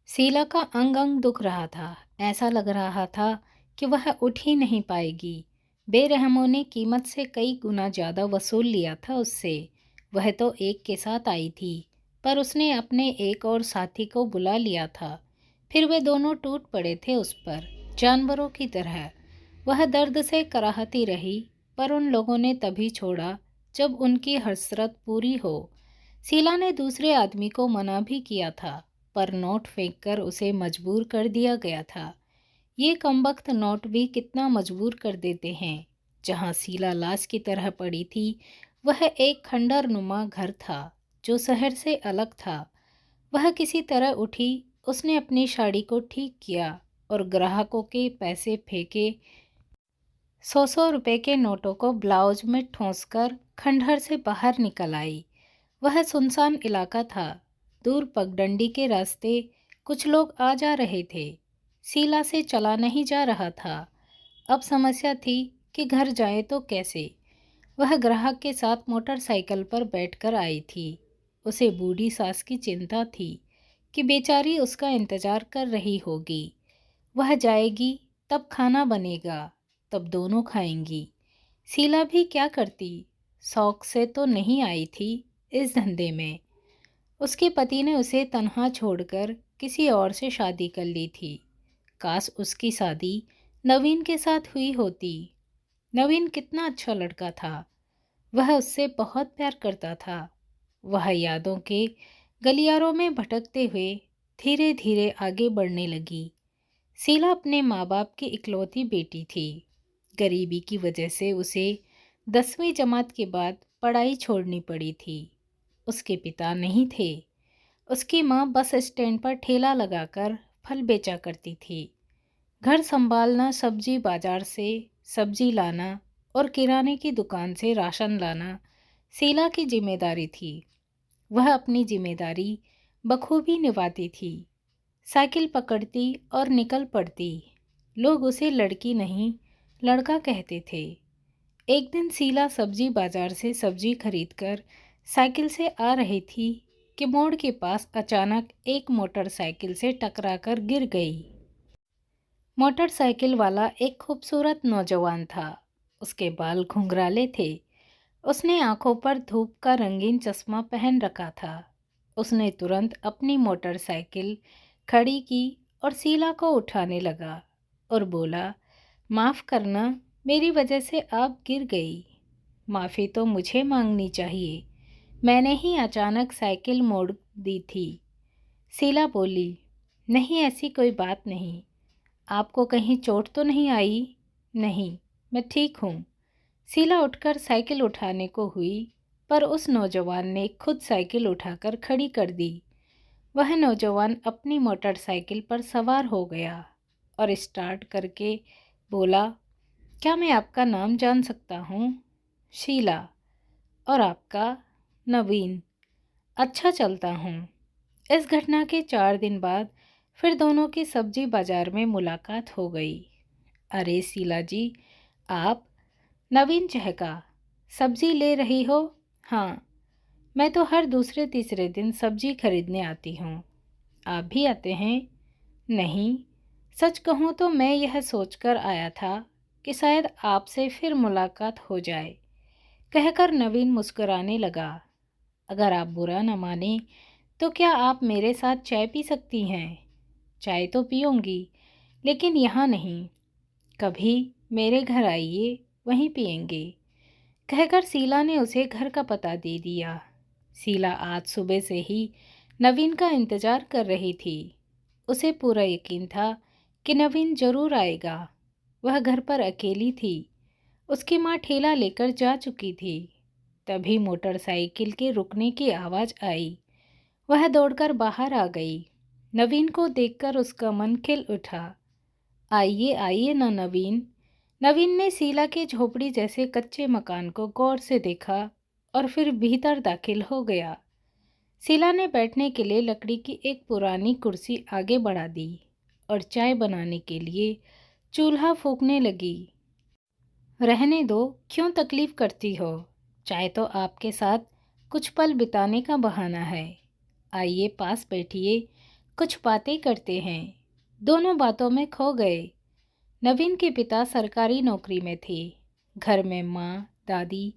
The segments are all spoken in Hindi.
शीला का अंग अंग दुख रहा था। ऐसा लग रहा था कि वह उठ ही नहीं पाएगी। बेरहमों ने कीमत से कई गुना ज़्यादा वसूल लिया था उससे। वह तो एक के साथ आई थी, पर उसने अपने एक और साथी को बुला लिया था। फिर वे दोनों टूट पड़े थे उस पर, जानवरों की तरह। वह दर्द से कराहती रही, पर उन लोगों ने तभी छोड़ा जब उनकी हसरत पूरी हो। शीला ने दूसरे आदमी को मना भी किया था, पर नोट फेंककर उसे मजबूर कर दिया गया था। ये कमबख्त नोट भी कितना मजबूर कर देते हैं। जहाँ शीला लाश की तरह पड़ी थी, वह एक खंडर नुमा घर था जो शहर से अलग था। वह किसी तरह उठी, उसने अपनी साड़ी को ठीक किया और ग्राहकों के पैसे फेंके। 100 रुपए के नोटों को ब्लाउज में ठूंसकर खंडहर से बाहर निकल आई। वह सुनसान इलाका था। दूर पगडंडी के रास्ते कुछ लोग आ जा रहे थे। शीला से चला नहीं जा रहा था। अब समस्या थी कि घर जाए तो कैसे। वह ग्राहक के साथ मोटरसाइकिल पर बैठकर आई थी। उसे बूढ़ी सास की चिंता थी कि बेचारी उसका इंतजार कर रही होगी। वह जाएगी, तब खाना बनेगा, तब दोनों खाएंगी। शीला भी क्या करती, शौक से तो नहीं आई थी इस धंधे में। उसके पति ने उसे तन्हा छोड़कर किसी और से शादी कर ली थी। काश उसकी शादी नवीन के साथ हुई होती। नवीन कितना अच्छा लड़का था। वह उससे बहुत प्यार करता था। वह यादों के गलियारों में भटकते हुए धीरे धीरे आगे बढ़ने लगी। शीला अपने माँ बाप की इकलौती बेटी थी। गरीबी की वजह से उसे 10वीं जमात के बाद पढ़ाई छोड़नी पड़ी थी। उसके पिता नहीं थे। उसकी माँ बस स्टैंड पर ठेला लगाकर फल बेचा करती थी। घर संभालना, सब्जी बाजार से सब्जी लाना और किराने की दुकान से राशन लाना शीला की जिम्मेदारी थी। वह अपनी जिम्मेदारी बखूबी निभाती थी। साइकिल पकड़ती और निकल पड़ती। लोग उसे लड़की नहीं, लड़का कहते थे। एक दिन शीला सब्जी बाजार से सब्जी खरीदकर साइकिल से आ रही थी कि मोड़ के पास अचानक एक मोटरसाइकिल से टकराकर गिर गई। मोटरसाइकिल वाला एक खूबसूरत नौजवान था। उसके बाल घुंघराले थे। उसने आंखों पर धूप का रंगीन चश्मा पहन रखा था। उसने तुरंत अपनी मोटरसाइकिल खड़ी की और शीला को उठाने लगा और बोला, माफ़ करना, मेरी वजह से आप गिर गई। माफ़ी तो मुझे मांगनी चाहिए, मैंने ही अचानक साइकिल मोड़ दी थी। शीला बोली, नहीं, ऐसी कोई बात नहीं। आपको कहीं चोट तो नहीं आई? नहीं, मैं ठीक हूँ। शीला उठकर साइकिल उठाने को हुई, पर उस नौजवान ने खुद साइकिल उठाकर खड़ी कर दी। वह नौजवान अपनी मोटरसाइकिल पर सवार हो गया और स्टार्ट करके बोला, क्या मैं आपका नाम जान सकता हूँ? शीला। और आपका? नवीन। अच्छा, चलता हूँ। इस घटना के 4 दिन बाद फिर दोनों की सब्जी बाजार में मुलाकात हो गई। अरे शीला जी, आप? नवीन चहका। सब्जी ले रही हो? हाँ, मैं तो हर दूसरे तीसरे दिन सब्जी खरीदने आती हूँ। आप भी आते हैं? नहीं, सच कहूँ तो मैं यह सोचकर आया था कि शायद आपसे फिर मुलाकात हो जाए, कहकर नवीन मुस्कुराने लगा। अगर आप बुरा न माने तो क्या आप मेरे साथ चाय पी सकती हैं? चाय तो पीऊँगी, लेकिन यहाँ नहीं। कभी मेरे घर आइए, वहीं पियेंगे, कहकर शीला ने उसे घर का पता दे दिया। शीला आज सुबह से ही नवीन का इंतजार कर रही थी। उसे पूरा यकीन था कि नवीन जरूर आएगा। वह घर पर अकेली थी। उसकी माँ ठेला लेकर जा चुकी थी। तभी मोटरसाइकिल के रुकने की आवाज़ आई। वह दौड़कर बाहर आ गई। नवीन को देखकर उसका मन खिल उठा। आइए आइए ना नवीन। नवीन ने शीला के झोपड़ी जैसे कच्चे मकान को गौर से देखा और फिर भीतर दाखिल हो गया। शीला ने बैठने के लिए लकड़ी की एक पुरानी कुर्सी आगे बढ़ा दी और चाय बनाने के लिए चूल्हा फूंकने लगी। रहने दो, क्यों तकलीफ करती हो? चाय तो आपके साथ कुछ पल बिताने का बहाना है। आइए पास बैठिए, कुछ बातें करते हैं। दोनों बातों में खो गए। नवीन के पिता सरकारी नौकरी में थे। घर में माँ, दादी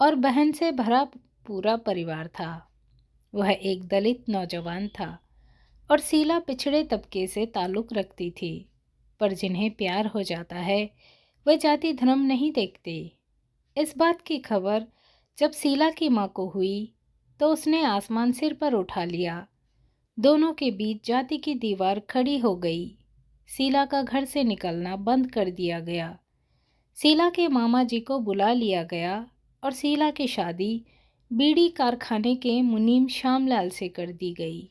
और बहन से भरा पूरा परिवार था। वह एक दलित नौजवान था और शीला पिछड़े तबके से ताल्लुक़ रखती थी। पर जिन्हें प्यार हो जाता है वे जाति धर्म नहीं देखते। इस बात की खबर जब शीला की माँ को हुई तो उसने आसमान सिर पर उठा लिया। दोनों के बीच जाति की दीवार खड़ी हो गई। शीला का घर से निकलना बंद कर दिया गया। शीला के मामा जी को बुला लिया गया और शीला की शादी बीड़ी कारखाने के मुनीम श्यामलाल से कर दी गई।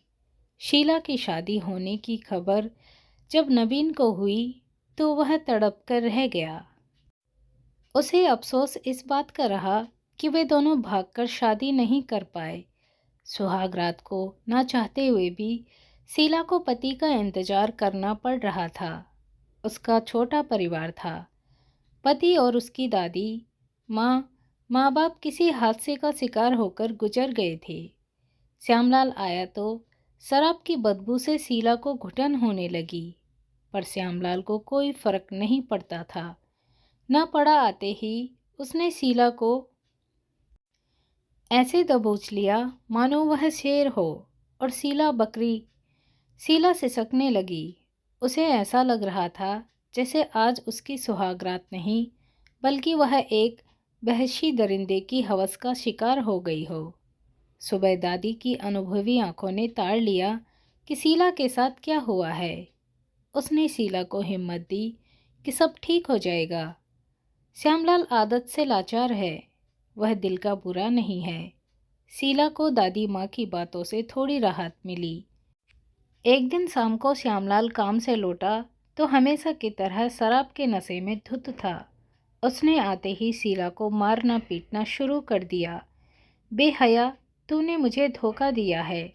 शीला की शादी होने की खबर जब नवीन को हुई तो वह तड़प कर रह गया। उसे अफसोस इस बात का रहा कि वे दोनों भागकर शादी नहीं कर पाए। सुहाग रात को ना चाहते हुए भी शीला को पति का इंतजार करना पड़ रहा था। उसका छोटा परिवार था। पति और उसकी दादी, माँ बाप किसी हादसे का शिकार होकर गुजर गए थे। श्यामलाल आया तो शराब की बदबू से शीला को घुटन होने लगी, पर श्यामलाल को कोई फर्क नहीं पड़ता था। न पड़ा आते ही उसने शीला को ऐसे दबोच लिया मानो वह शेर हो और शीला बकरी। शीला सिसकने लगी। उसे ऐसा लग रहा था जैसे आज उसकी सुहागरात नहीं बल्कि वह एक वहशी दरिंदे की हवस का शिकार हो गई हो। सुबह दादी की अनुभवी आंखों ने ताड़ लिया कि शीला के साथ क्या हुआ है। उसने शीला को हिम्मत दी कि सब ठीक हो जाएगा। श्यामलाल आदत से लाचार है, वह दिल का बुरा नहीं है। शीला को दादी माँ की बातों से थोड़ी राहत मिली। एक दिन शाम को श्यामलाल काम से लौटा तो हमेशा की तरह शराब के नशे में धुत था। उसने आते ही शीला को मारना पीटना शुरू कर दिया। बेहया, तूने मुझे धोखा दिया है।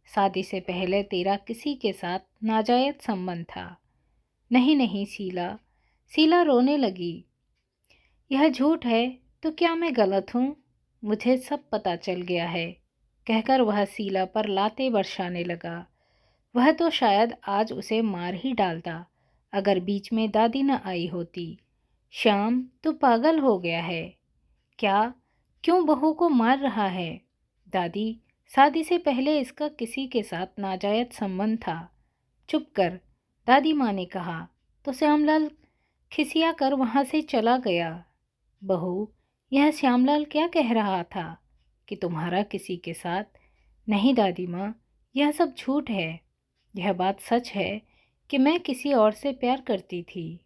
शादी से पहले तेरा किसी के साथ नाजायज संबंध था। नहीं नहीं शीला। शीला रोने लगी। यह झूठ है तो क्या मैं गलत हूँ? मुझे सब पता चल गया है, कहकर वह शीला पर लातें बरसाने लगा। वह तो शायद आज उसे मार ही डालता अगर बीच में दादी न आई होती। श्याम, तू पागल हो गया है क्या? क्यों बहू को मार रहा है? दादी, शादी से पहले इसका किसी के साथ नाजायज संबंध था। चुप कर, दादी माँ ने कहा तो श्यामलाल खिसिया कर वहाँ से चला गया। बहू, यह श्यामलाल क्या कह रहा था कि तुम्हारा किसी के साथ? नहीं दादी माँ, यह सब झूठ है। यह बात सच है कि मैं किसी और से प्यार करती थी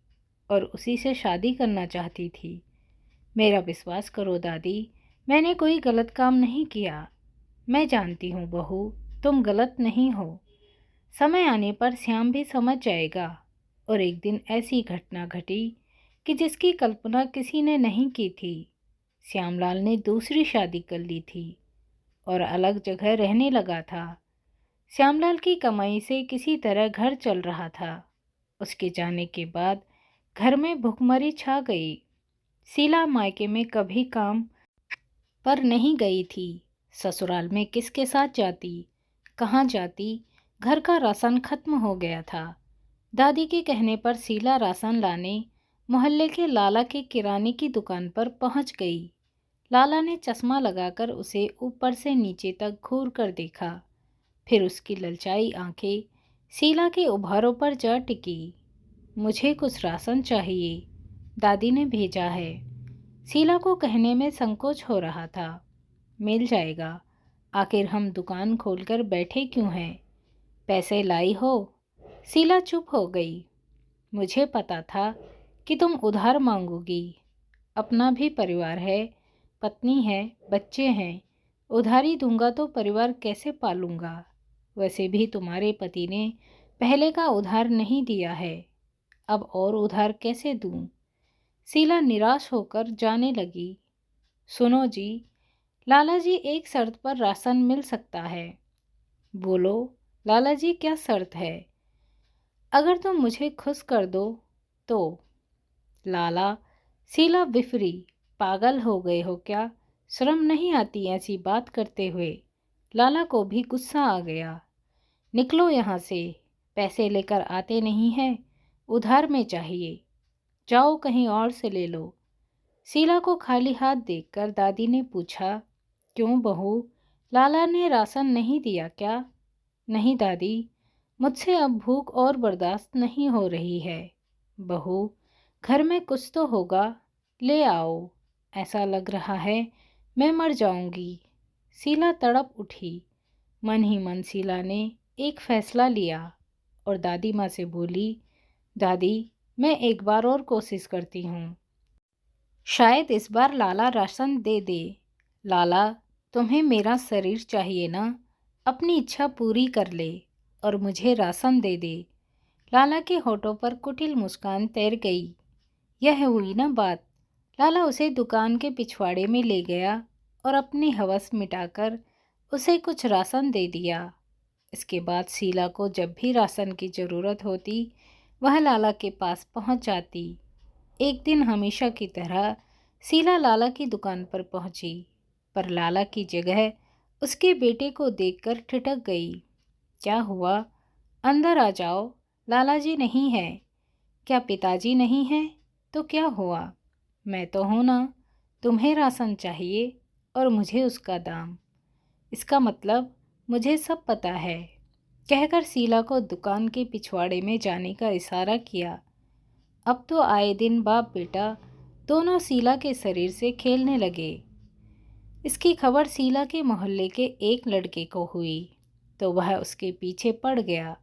और उसी से शादी करना चाहती थी। मेरा विश्वास करो दादी, मैंने कोई गलत काम नहीं किया। मैं जानती हूँ बहू, तुम गलत नहीं हो। समय आने पर श्याम भी समझ जाएगा। और एक दिन ऐसी घटना घटी कि जिसकी कल्पना किसी ने नहीं की थी। श्यामलाल ने दूसरी शादी कर ली थी और अलग जगह रहने लगा था। श्यामलाल की कमाई से किसी तरह घर चल रहा था। उसके जाने के बाद घर में भुखमरी छा गई। शीला मायके में कभी काम पर नहीं गई थी। ससुराल में किसके साथ जाती, कहाँ जाती? घर का राशन खत्म हो गया था। दादी के कहने पर शीला राशन लाने मोहल्ले के लाला के किराने की दुकान पर पहुंच गई। लाला ने चश्मा लगाकर उसे ऊपर से नीचे तक घूर कर देखा। फिर उसकी ललचाई आंखें शीला के उभारों पर जा टिकी। मुझे कुछ राशन चाहिए, दादी ने भेजा है। शीला को कहने में संकोच हो रहा था। मिल जाएगा, आखिर हम दुकान खोलकर बैठे क्यों हैं? पैसे लाई हो? शीला चुप हो गई। मुझे पता था कि तुम उधार मांगोगी। अपना भी परिवार है, पत्नी है, बच्चे हैं। उधारी दूंगा तो परिवार कैसे पालूंगा? वैसे भी तुम्हारे पति ने पहले का उधार नहीं दिया है, अब और उधार कैसे दूं? शीला निराश होकर जाने लगी। सुनो जी, लाला जी, एक शर्त पर राशन मिल सकता है। बोलो लाला जी, क्या शर्त है? अगर तुम मुझे खुश कर दो तो। लाला, शीला विफरी, पागल हो गए हो क्या? शर्म नहीं आती ऐसी बात करते हुए? लाला को भी गुस्सा आ गया। निकलो यहाँ से, पैसे लेकर आते नहीं हैं, उधार में चाहिए, जाओ कहीं और से ले लो। शीला को खाली हाथ देखकर दादी ने पूछा, क्यों बहू, लाला ने राशन नहीं दिया क्या? नहीं दादी, मुझसे अब भूख और बर्दाश्त नहीं हो रही है। बहू, घर में कुछ तो होगा, ले आओ। ऐसा लग रहा है मैं मर जाऊंगी। शीला तड़प उठी। मन ही मन शीला ने एक फैसला लिया और दादी माँ से बोली, दादी, मैं एक बार और कोशिश करती हूँ, शायद इस बार लाला राशन दे दे। लाला, तुम्हें मेरा शरीर चाहिए ना, अपनी इच्छा पूरी कर ले और मुझे राशन दे दे। लाला के होठों पर कुटिल मुस्कान तैर गई। यह हुई ना बात। लाला उसे दुकान के पिछवाड़े में ले गया और अपनी हवस मिटाकर उसे कुछ राशन दे दिया। इसके बाद शीला को जब भी राशन की ज़रूरत होती, वह लाला के पास पहुंच जाती। एक दिन हमेशा की तरह शीला लाला की दुकान पर पहुंची, पर लाला की जगह उसके बेटे को देखकर ठिठक गई। क्या हुआ? अंदर आ जाओ, लाला जी नहीं है। क्या पिताजी नहीं है? तो क्या हुआ? मैं तो हूं ना। तुम्हें राशन चाहिए और मुझे उसका दाम। इसका मतलब मुझे सब पता है, कहकर शीला को दुकान के पिछवाड़े में जाने का इशारा किया। अब तो आए दिन बाप बेटा दोनों शीला के शरीर से खेलने लगे। इसकी खबर शीला के मोहल्ले के एक लड़के को हुई तो वह उसके पीछे पड़ गया।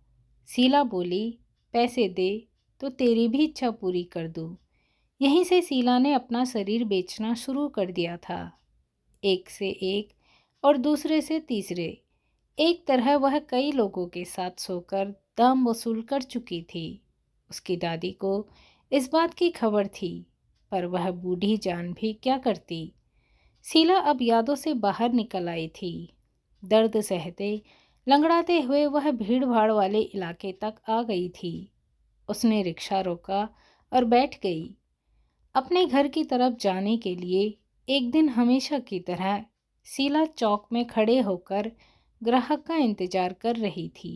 शीला बोली, पैसे दे तो तेरी भी इच्छा पूरी कर दूँ। यहीं से शीला ने अपना शरीर बेचना शुरू कर दिया था। एक से एक और दूसरे से तीसरे, एक तरह वह कई लोगों के साथ सोकर दाम वसूल कर चुकी थी। उसकी दादी को इस बात की खबर थी, पर वह बूढ़ी जान भी क्या करती। शीला अब यादों से बाहर निकल आई थी। दर्द सहते लंगड़ाते हुए वह भीड़ भाड़ वाले इलाके तक आ गई थी। उसने रिक्शा रोका और बैठ गई। अपने घर की तरफ जाने के लिए एक दिन हमेशा की तरह शीला चौक में खड़े होकर ग्राहक का इंतजार कर रही थी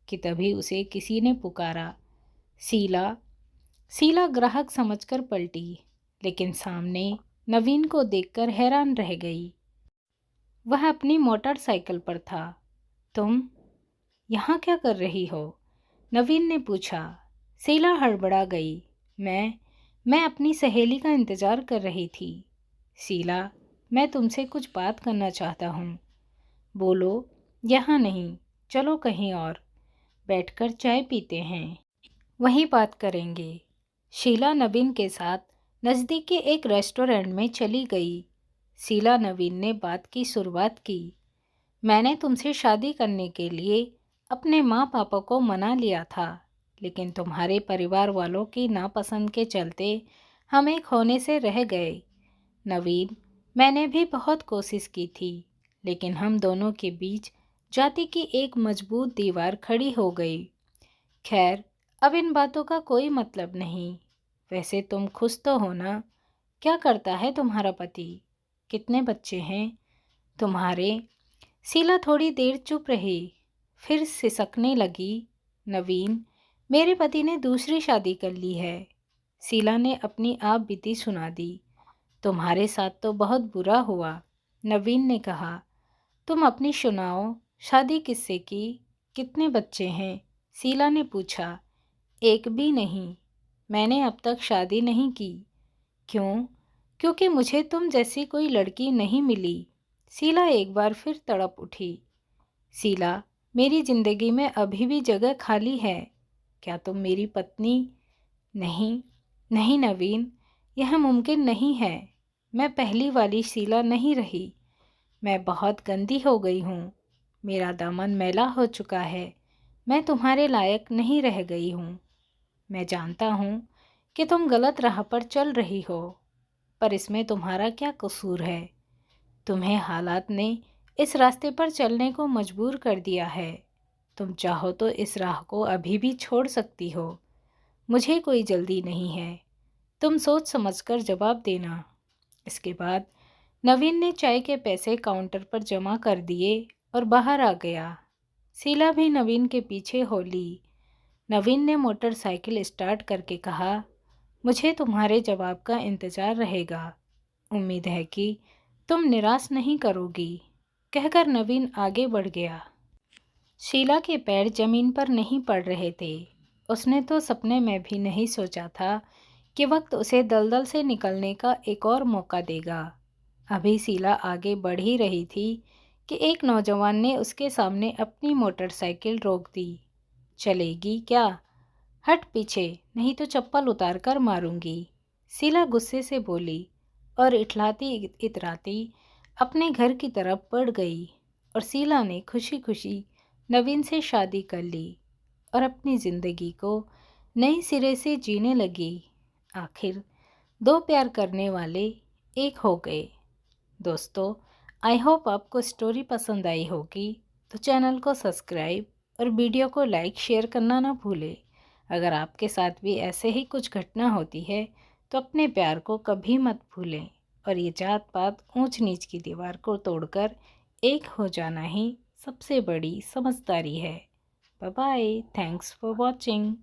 कि तभी उसे किसी ने पुकारा, शीला। शीला ग्राहक समझकर पलटी, लेकिन सामने नवीन को देखकर हैरान रह गई। वह अपनी मोटरसाइकिल पर था। तुम यहाँ क्या कर रही हो? नवीन ने पूछा। शीला हड़बड़ा गई। मैं अपनी सहेली का इंतज़ार कर रही थी। शीला, मैं तुमसे कुछ बात करना चाहता हूँ। बोलो। यहाँ नहीं, चलो कहीं और बैठकर चाय पीते हैं, वहीं बात करेंगे। शीला नवीन के साथ नज़दीक के एक रेस्टोरेंट में चली गई। शीला नवीन ने बात की शुरुआत की। मैंने तुमसे शादी करने के लिए अपने माँ पापा को मना लिया था, लेकिन तुम्हारे परिवार वालों की नापसंद के चलते हम एक होने से रह गए। नवीन, मैंने भी बहुत कोशिश की थी, लेकिन हम दोनों के बीच जाति की एक मजबूत दीवार खड़ी हो गई। खैर, अब इन बातों का कोई मतलब नहीं। वैसे तुम खुश तो हो ना? क्या करता है तुम्हारा पति? कितने बच्चे हैं तुम्हारे? शीला थोड़ी देर चुप रही, फिर सिसकने लगी। नवीन, मेरे पति ने दूसरी शादी कर ली है। शीला ने अपनी आप बीती सुना दी। तुम्हारे साथ तो बहुत बुरा हुआ, नवीन ने कहा। तुम अपनी सुनाओ, शादी किससे की? कितने बच्चे हैं? शीला ने पूछा। एक भी नहीं। मैंने अब तक शादी नहीं की। क्यों? क्योंकि मुझे तुम जैसी कोई लड़की नहीं मिली। शीला एक बार फिर तड़प उठी। शीला, मेरी ज़िंदगी में अभी भी जगह खाली है। क्या तुम मेरी पत्नी? नहीं, नहीं नवीन, यह मुमकिन नहीं है। मैं पहली वाली शीला नहीं रही। मैं बहुत गंदी हो गई हूँ। मेरा दामन मैला हो चुका है। मैं तुम्हारे लायक नहीं रह गई हूँ। मैं जानता हूँ कि तुम गलत राह पर चल रही हो, पर इसमें तुम्हारा क्या कसूर है? तुम्हें हालात ने इस रास्ते पर चलने को मजबूर कर दिया है। तुम चाहो तो इस राह को अभी भी छोड़ सकती हो। मुझे कोई जल्दी नहीं है। तुम सोच समझकर जवाब देना। इसके बाद नवीन ने चाय के पैसे काउंटर पर जमा कर दिए और बाहर आ गया। शीला भी नवीन के पीछे हो ली। नवीन ने मोटरसाइकिल स्टार्ट करके कहा, मुझे तुम्हारे जवाब का इंतज़ार रहेगा। उम्मीद है कि तुम निराश नहीं करोगी, कहकर नवीन आगे बढ़ गया। शीला के पैर जमीन पर नहीं पड़ रहे थे। उसने तो सपने में भी नहीं सोचा था कि वक्त उसे दलदल से निकलने का एक और मौका देगा। अभी शीला आगे बढ़ ही रही थी कि एक नौजवान ने उसके सामने अपनी मोटरसाइकिल रोक दी। चलेगी क्या? हट पीछे, नहीं तो चप्पल उतार कर मारूंगी, शीला गुस्से से बोली और इठलाती इतराती अपने घर की तरफ बढ़ गई। और शीला ने खुशी खुशी नवीन से शादी कर ली और अपनी ज़िंदगी को नए सिरे से जीने लगी। आखिर दो प्यार करने वाले एक हो गए। दोस्तों, आई होप आपको स्टोरी पसंद आई होगी, तो चैनल को सब्सक्राइब और वीडियो को लाइक शेयर करना ना भूलें। अगर आपके साथ भी ऐसे ही कुछ घटना होती है तो अपने प्यार को कभी मत भूलें। और ये जात पात ऊंच नीच की दीवार को तोड़कर एक हो जाना ही सबसे बड़ी समझदारी है। Bye bye, thanks for watching.